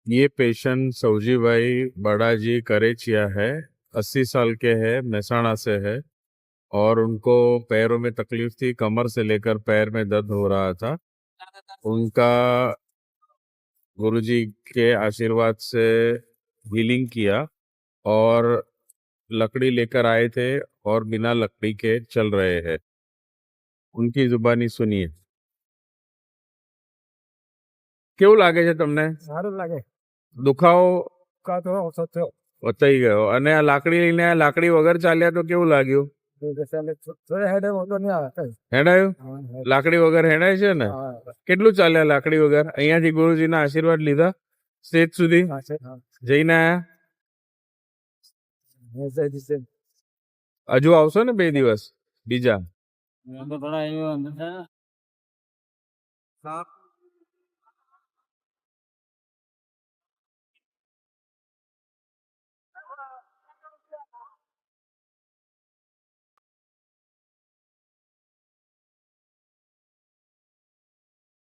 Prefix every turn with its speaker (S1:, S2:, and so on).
S1: ये पेशेंट सौजी भाई बड़ाजी करेचिया है, 80 साल के हैं, मेहसाणा से है और उनको पैरों में तकलीफ थी, कमर से लेकर पैर में दर्द हो रहा था। उनका गुरुजी के आशीर्वाद से हीलिंग किया और लकड़ी लेकर आए थे और बिना लकड़ी के चल रहे हैं। उनकी जुबानी सुनिए। કેવું લાગે છે તમને?
S2: સારું લાગે.
S1: દુખાવો
S2: કા તો ઓછો થયો.
S1: વતાઈ ગયો અને આ લાકડી લઈને આ લાકડી વગર ચાલ્યા તો કેવું લાગ્યું?
S2: થોડે હેડે મોટો નહીં આવે.
S1: હેડાયું? લાકડી વગર હેડાય છે ને? કેટલું ચાલ્યા લાકડી વગર? અહીંયાથી ગુરુજીના આશીર્વાદ લીધા સ્ટેજ સુધી જઈને આયા? હજુ આવશો ને 2 દિવસ બીજા?